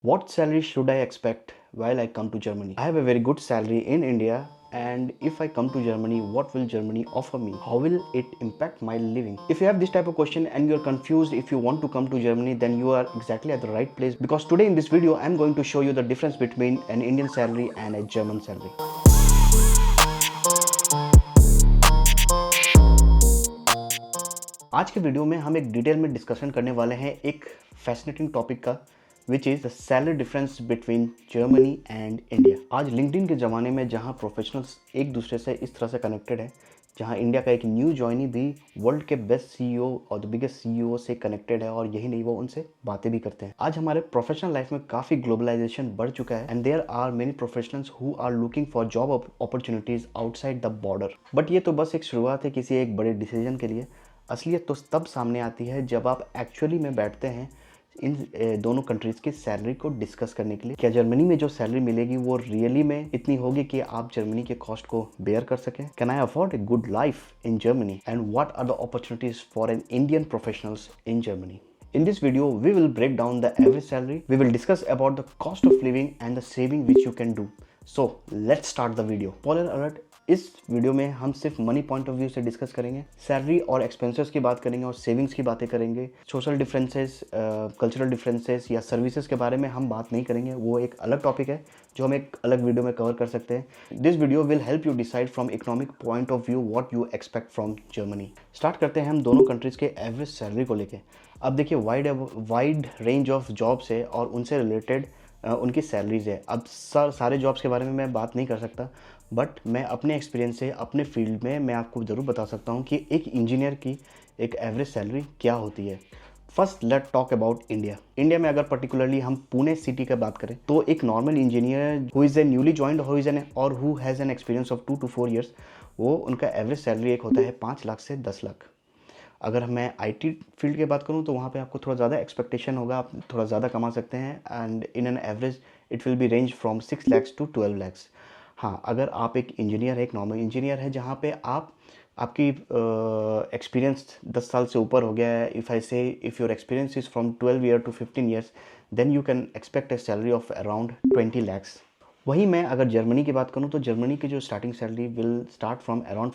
What salary should I expect while I come to Germany? I have a very good salary in India, and if I come to Germany, what will Germany offer me? How will it impact my living? If you have this type of question and you're confused if you want to come to Germany, then you are exactly at the right place, because today in this video I'm going to show you the difference between an Indian salary and a German salary. आज के video में हम एक detail में discussion करने वाले हैं एक फैसिनेटिंग टॉपिक का, which is the salary difference between Germany and India. आज लिंक्डइन के ज़माने में जहां प्रोफेशनल्स एक दूसरे से इस तरह से कनेक्टेड है, जहां इंडिया का एक न्यू जॉइनी भी वर्ल्ड के बेस्ट सीईओ और द बिगेस्ट सीईओ से कनेक्टेड है, और यही नहीं, वो उनसे बातें भी करते हैं। आज हमारे प्रोफेशनल लाइफ में काफ़ी ग्लोबलाइजेशन बढ़ चुका है, and there are many professionals who are looking for job opportunities outside the border. But ये तो बस एक शुरुआत है किसी एक बड़े डिसीजन के लिए। असलियत तो तब सामने आती है जब आप एक्चुअली में बैठते हैं इन दोनों कंट्रीज़ की सैलरी को डिस्कस करने के लिए। क्या जर्मनी में जो सैलरी मिलेगी वो रियली में इतनी होगी कि आप जर्मनी के कॉस्ट को बेयर कर सकें? Can I afford a good life in Germany, and what are the opportunities for an Indian professionals in Germany? In this video, we will break down the average salary. We will discuss about the cost of living and the saving which you can do. So let's start the video. Spoiler alert, इस video में हम सिर्फ money point of view से discuss करेंगे, salary और expenses की बात करेंगे और सेविंग्स की बातें करेंगे। सोशल डिफरेंसेस, कल्चरल डिफरेंसेस या सर्विसेज के बारे में हम बात नहीं करेंगे, वो एक अलग टॉपिक है जो हम एक अलग वीडियो में कवर कर सकते हैं। This video will help you decide from economic point of view what you expect from Germany. Start करते हैं हम दोनों कंट्रीज़ के एवरेज सैलरी को लेके। अब देखिए, वाइड रेंज ऑफ जॉब्स है और उनसे रिलेटेड उनकी सैलरीज है। अब सारे जॉब्स के बारे में मैं बात नहीं कर सकता, बट मैं अपने एक्सपीरियंस से अपने फील्ड में मैं आपको ज़रूर बता सकता हूँ कि एक इंजीनियर की एक एवरेज सैलरी क्या होती है। First let talk about India. India में अगर पर्टिकुलरली हम पुणे सिटी की बात करें, तो एक normal engineer who is a newly joined who is an और who has an experience of 2 to 4 years, वो उनका एवरेज सैलरी एक होता है 5 लाख से 10 लाख। अगर मैं आईटी फील्ड की बात करूं तो वहाँ पे आपको थोड़ा ज़्यादा एक्सपेक्टेशन होगा, आप थोड़ा ज़्यादा कमा सकते हैं, and in an average it will B range from 6 lakhs to 12 lakhs। हाँ, अगर आप एक इंजीनियर है, एक नॉर्मल इंजीनियर है, जहाँ पे आपकी एक्सपीरियंस 10 साल से ऊपर हो गया है, if I say if your experience is from 12 year to 15 years, then you can expect a salary of around 20 lakhs। वहीं मैं अगर जर्मनी की बात करूं तो जर्मनी की जो starting salary will start from around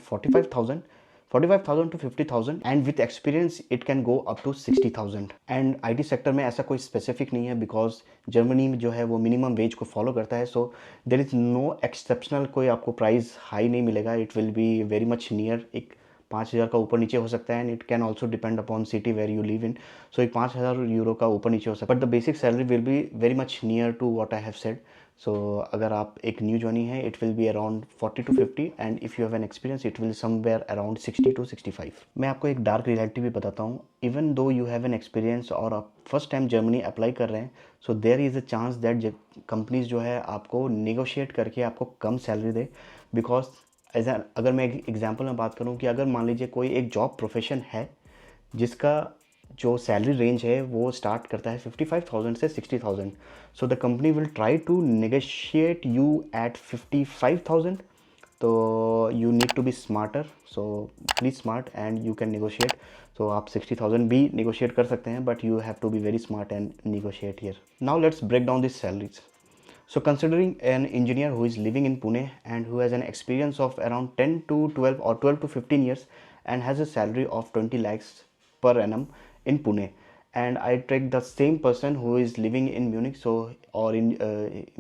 45,000 to 50,000, and with experience it can go up to 60,000। And IT sector में ऐसा कोई स्पेसिफिक नहीं है, बिकॉज जर्मनी जो है वो मिनिमम वेज को फॉलो करता है, so there is no exceptional कोई आपको प्राइस हाई नहीं मिलेगा। It will be very much near, एक 5,000 का ऊपर नीचे हो सकता है, and it can also depend upon city where you live in. So एक 5,000 यूरो का ऊपर नीचे हो सकता है, but the basic salary will be very much near to what I have said. So अगर आप एक न्यू जॉइनी है, it will be around 40 to 50, and if you have an experience it will somewhere around 60 to 65। मैं आपको एक dark reality भी बताता हूँ। Even though you have an experience और आप फर्स्ट टाइम जर्मनी अप्लाई कर रहे हैं, so there is a chance that companies जो है आपको नेगोशिएट करके आपको कम सैलरी दे। बिकॉज अगर मैं एक एग्जाम्पल में बात करूँ कि अगर मान लीजिए कोई एक जॉब प्रोफेशन है जिसका जो सैलरी रेंज है वो स्टार्ट करता है 55,000 से 60,000, so the company will try to negotiate you at 55,000। तो you need to be smarter, so please smart and you can negotiate. तो आप 60,000 भी नेगोशिएट कर सकते हैं, but you have to be very smart and negotiate here. Now let's break down this salaries. So considering an engineer who is living in Pune and who has an experience of around 10 to 12 or 12 to 15 years and has a salary of 20 lakhs per annum in Pune, and I take the same person who is living in Munich, so or in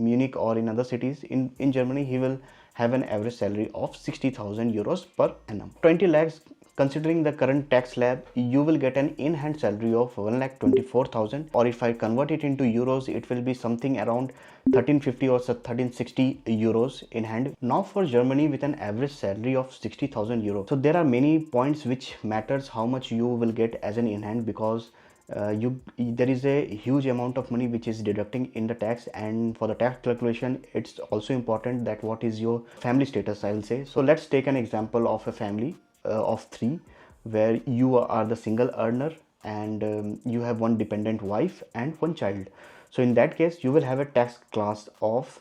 Munich or in other cities in Germany, he will have an average salary of 60,000 euros per annum. 20 lakhs, considering the current tax slab, you will get an in-hand salary of 1,24,000, or if I convert it into euros, it will be something around 1350 or 1360 euros in hand. Now for Germany with an average salary of 60,000 euros, so there are many points which matters how much you will get as an in hand, because there is a huge amount of money which is deducting in the tax, and for the tax calculation it's also important that what is your family status, I will say. So let's take an example of a family of 3, where you are the single earner, and you have one dependent wife and one child. So in that case you will have a tax class of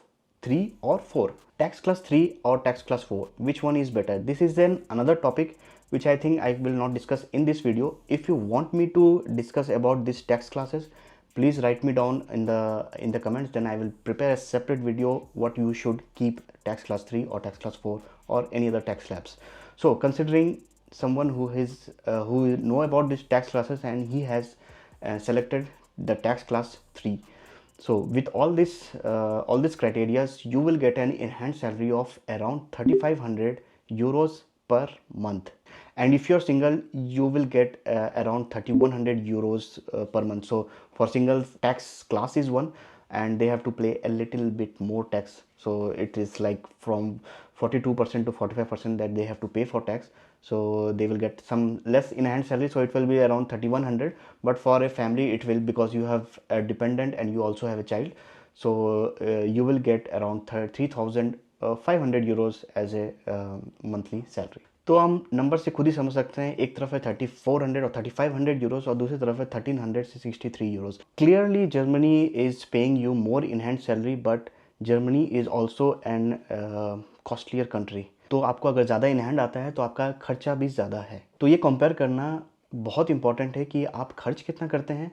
3 or 4. Tax class 3 or tax class 4, which one is better? This is then another topic which I think I will not discuss in this video. If you want me to discuss about these tax classes, please write me down in the comments, then I will prepare a separate video what you should keep tax class 3 or tax class 4 or any other tax slabs. So considering someone who know about these tax classes and he has selected the tax class 3, so with all this criteria, you will get an enhanced salary of around 3500 euros per month. And if you're single, you will get around 3100 euros per month. So for single, tax class is 1 and they have to pay a little bit more tax. So it is like from 42% to 45% that they have to pay for tax. So they will get some less enhanced salary, so it will be around 3100. But for a family, it will, because you have a dependent and you also have a child, so you will get around 3500 euros as a monthly salary. तो हम number से खुद ही समझ सकते हैं, एक तरफ है 3400 और 3500 यूरोस और दूसरी तरफ है 1300 से 63 Euros. Clearly Germany is paying you more in hand salary, but Germany is also an costlier country. तो आपको अगर ज़्यादा इन हैंड आता है तो आपका खर्चा भी ज़्यादा है. तो ये कंपेयर करना बहुत इंपॉर्टेंट है कि आप खर्च कितना करते हैं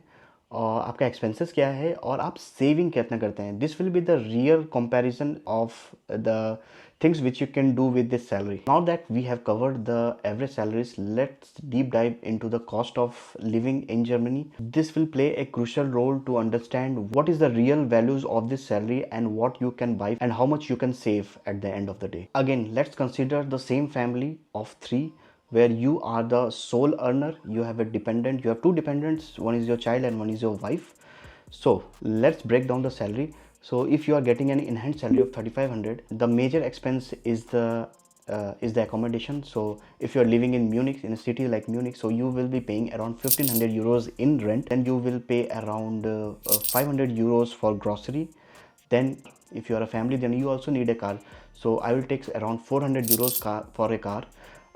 और आपका एक्सपेंसेस क्या है और आप सेविंग कितना करते हैं. This will be the real comparison of the things which you can do with this salary. Now that we have covered the average salaries, let's deep dive into the cost of living in Germany. This will play a crucial role to understand what is the real values of this salary and what you can buy and how much you can save at the end of the day. Again, let's consider the same family of 3 where you are the sole earner, you have a dependent, you have 2 dependents, one is your child and one is your wife. So let's break down the salary. So if you are getting an enhanced salary of 3500, the major expense is the accommodation. So if you are living in Munich, in a city like Munich, so you will be paying around 1500 euros in rent, and you will pay around 500 euros for grocery. Then if you are a family, then you also need a car. So I will take around 400 euros for a car.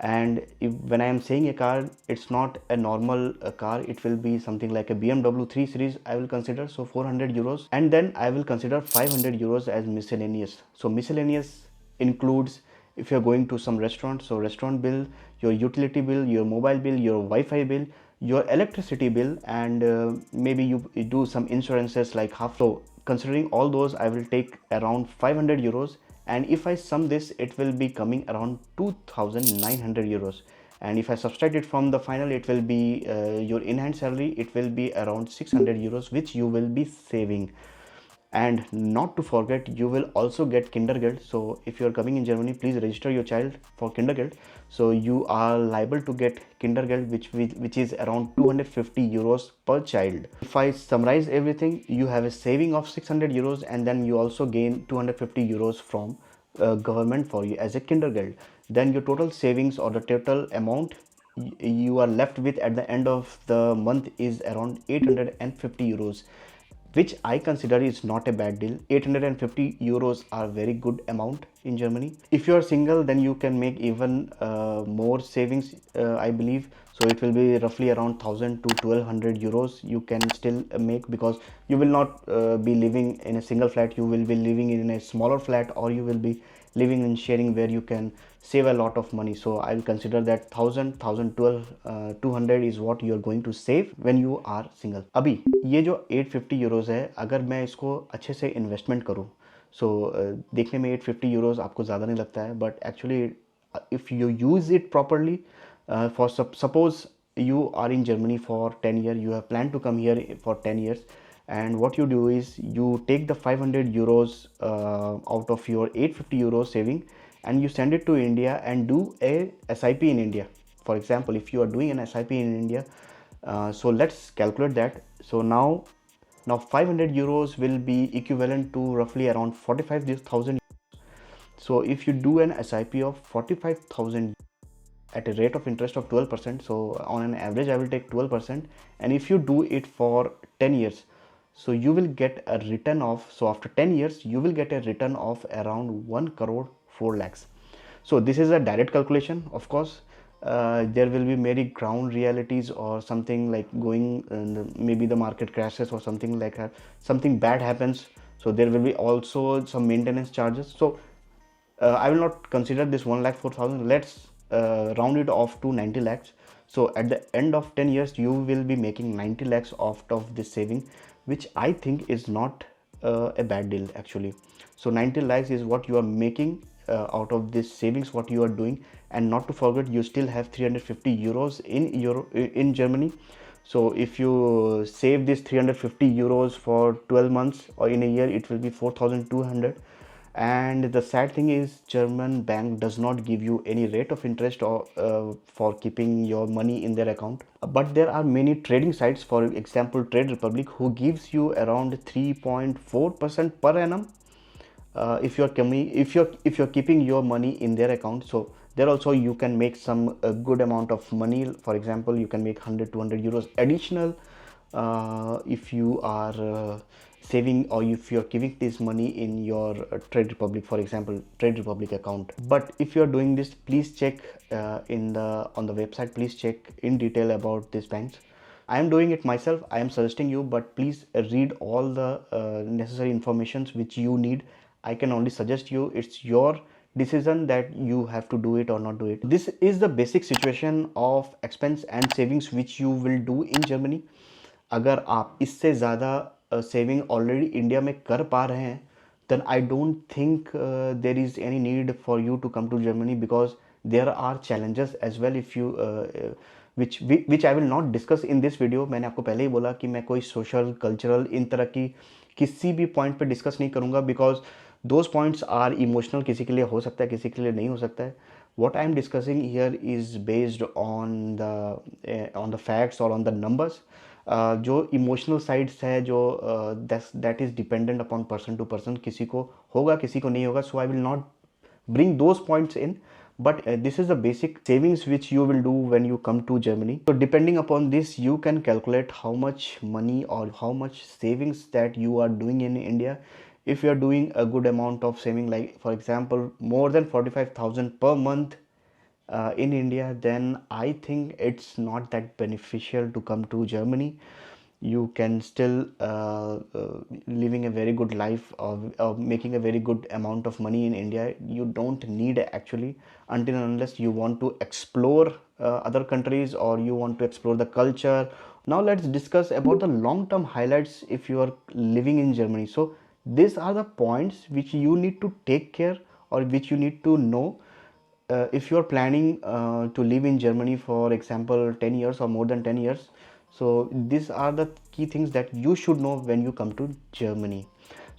And when I am saying a car, it's not a normal car, it will be something like a BMW 3 Series I will consider. So 400 euros, and then I will consider 500 euros as miscellaneous. So miscellaneous includes, if you're going to some restaurant, so restaurant bill, your utility bill, your mobile bill, your Wi-Fi bill, your electricity bill, and maybe you do some insurances like half. So considering all those, I will take around 500 euros. And if I sum this, it will be coming around 2900 euros. And if I subtract it from the final, it will be your in-hand salary, it will be around 600 euros, which you will be saving. And not to forget, you will also get Kindergeld. So if you are coming in Germany, please register your child for Kindergeld. So you are liable to get Kindergeld, which is around 250 euros per child. If I summarize everything, you have a saving of 600 euros, and then you also gain 250 euros from government for you as a Kindergeld. Then your total savings, or the total amount you are left with at the end of the month, is around 850 euros, which I consider is not a bad deal. 850 euros are very good amount in Germany. If you are single, then you can make even more savings, I believe. So it will be roughly around 1000 to 1200 euros you can still make, because you will not be living in a single flat, you will be living in a smaller flat, or you will be living in sharing, where you can save a lot of money. So I will consider that 1000, 1012, 200 is what you are going to save when you are single. अभी ये जो 850 euros है, अगर मैं इसको अच्छे से investment करूँ, so देखने में 850 euros आपको ज़्यादा नहीं लगता है, but actually if you use it properly, for suppose you are in Germany for 10 years, you have planned to come here for 10 years, and what you do is you take the 500 euros out of your 850 euros saving, and you send it to India and do a SIP in India. For example, if you are doing an SIP in India, so let's calculate that. So now 500 euros will be equivalent to roughly around 45,000. So if you do an SIP of 45,000 at a rate of interest of 12%, so on an average I will take 12%, and if you do it for 10 years, so you will get a return of, so after 10 years you will get a return of around 1 crore 4 lakhs. So this is a direct calculation. Of course there will be many ground realities or something like going, maybe the market crashes or something like that, something bad happens, so there will be also some maintenance charges. So I will not consider this 1,04,000. Let's round it off to 90 lakhs. So at the end of 10 years you will be making 90 lakhs out of this saving. which I think is not a bad deal actually. So 90 lakhs is what you are making out of this savings, what you are doing. And not to forget, you still have 350 euros in Germany. So if you save this 350 euros for 12 months or in a year, it will be 4,200. And the sad thing is, German bank does not give you any rate of interest or for keeping your money in their account. But there are many trading sites, for example Trade Republic, who gives you around 3.4% per annum if you're keeping your money in their account. So there also you can make some good amount of money. For example, you can make 100 200 euros additional if you are saving, or if you're keeping this money in your Trade Republic, for example Trade Republic account. But if you're doing this, please check on the website, please check in detail about these banks. I am doing it myself, I am suggesting you, but please read all the necessary informations which you need. I can only suggest you, it's your decision that you have to do it or not do it. This is the basic situation of expense and savings which you will do in Germany. अगर आप इससे ज़्यादा saving already India में कर पा रहे हैं, then I don't think there is any need for you to come to Germany, because there are challenges as well if you which I will not discuss in this video. मैंने आपको पहले ही बोला कि मैं कोई सोशल कल्चरल इन तरह की किसी भी पॉइंट पे डिस्कस नहीं करूँगा, because those points are emotional, किसी के लिए हो सकता है, किसी के लिए नहीं हो सकता है. What I am discussing here is based on the facts or on the numbers. जो इमोशनल साइड्स है, जो that is dependent upon person to person, किसी को होगा किसी को नहीं होगा. So I will not bring those points in, but this is the basic savings which you will do when you come to Germany. So depending upon this, you can calculate how much money or how much savings that you are doing in India. If you are doing a good amount of saving, like for example more than 45,000 per month in India, then I think it's not that beneficial to come to Germany. You can still living a very good life, or making a very good amount of money in India. You don't need actually, until and unless you want to explore other countries, or you want to explore the culture. Now let's discuss about the long term highlights if you are living in Germany. So these are the points which you need to take care, or which you need to know if you are planning to live in Germany, for example 10 years or more than 10 years. So these are the key things that you should know when you come to Germany.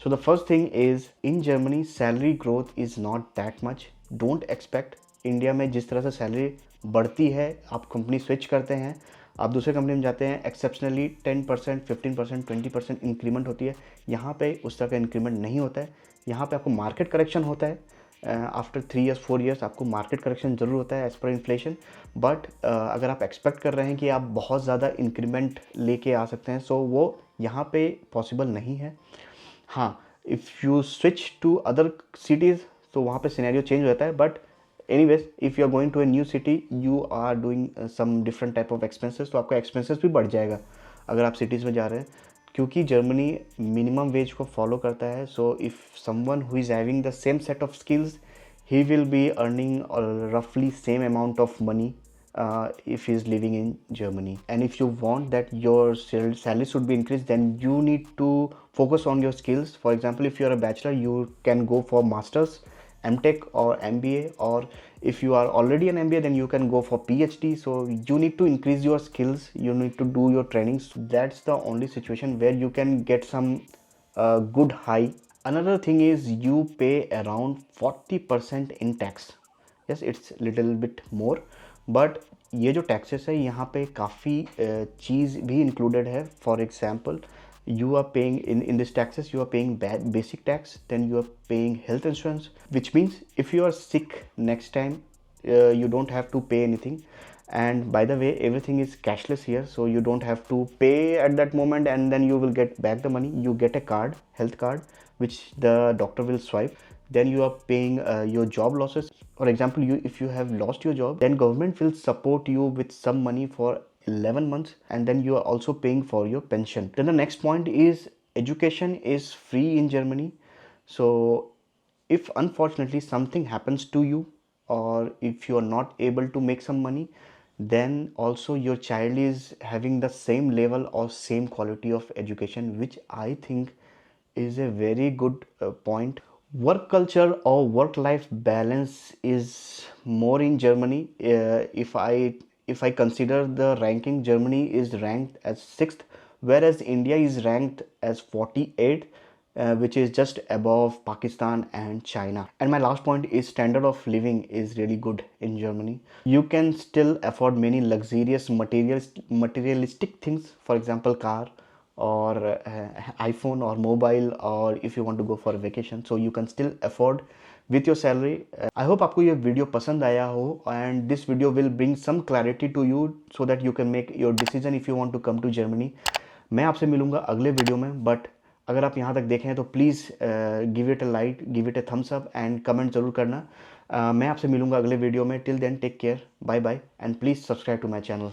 So the first thing is, in Germany salary growth is not that much. Don't expect. India में जिस तरह से salary बढ़ती है, आप company switch करते हैं, आप दूसरे कंपनी में जाते हैं, एक्सेप्शनली 10% 15% 20% इंक्रीमेंट होती है. यहाँ पे उस तरह का इंक्रीमेंट नहीं होता है. यहाँ पे आपको मार्केट करेक्शन होता है. आफ्टर 3 years 4 years आपको मार्केट करेक्शन ज़रूर होता है एज पर इन्फ्लेशन. बट अगर आप एक्सपेक्ट कर रहे हैं कि आप बहुत ज़्यादा इंक्रीमेंट लेके आ सकते हैं, सो वो यहाँ पे पॉसिबल नहीं है. हाँ, if you switch to other cities तो वहाँ पे सिनेरियो चेंज हो जाता है. But anyways, if you are going to a new city, you are doing some different type of expenses, तो आपका एक्सपेंसेस भी बढ़ जाएगा अगर आप सिटीज़ में जा रहे हैं, क्योंकि जर्मनी मिनिमम वेज को फॉलो करता है. So if someone who is having the same set of skills, he will be earning roughly same amount of money if he is living in Germany. And if you want that your salary should be increased, then you need to focus on your skills. For example, if you are a bachelor, you can go for masters, MTech or MBA, or if you are already an MBA, then you can go for PhD. So you need to increase your skills, you need to do your trainings. That's the only situation where you can get some good high. Another thing is, you pay around 40% in tax. Yes, it's little bit more, but ये जो taxes है यहाँ पे काफ़ी चीज़ भी included है. For example, you are paying in this taxes, you are paying basic tax, then you are paying health insurance, which means if you are sick next time, you don't have to pay anything. And by the way, everything is cashless here, so you don't have to pay at that moment and then you will get back the money. You get a card, health card, which the doctor will swipe. Then you are paying your job losses. For example, if you have lost your job, then government will support you with some money for 11 months, and then you are also paying for your pension. Then the next point is, education is free in Germany. So if unfortunately something happens to you, or if you are not able to make some money, then also your child is having the same level or same quality of education, which I think is a very good point. Work culture or work life balance is more in Germany. If I consider the ranking, Germany is ranked as 6th, whereas India is ranked as 48th, which is just above Pakistan and China. And my last point is standard of living is really good in Germany. You can still afford many luxurious materialistic things, for example car, or iPhone or mobile, or if you want to go for a vacation, so you can still afford with your salary. I hope आपको ये video पसंद आया हो, and this video will bring some clarity to you so that you can make your decision if you want to come to Germany. मैं आपसे मिलूंगा अगले video में, बट अगर आप यहाँ तक देखें तो please give it a like, give it a thumbs up and comment ज़रूर करना। मैं आपसे मिलूंगा अगले वीडियो में। Till then take care, bye bye, and please subscribe to my channel.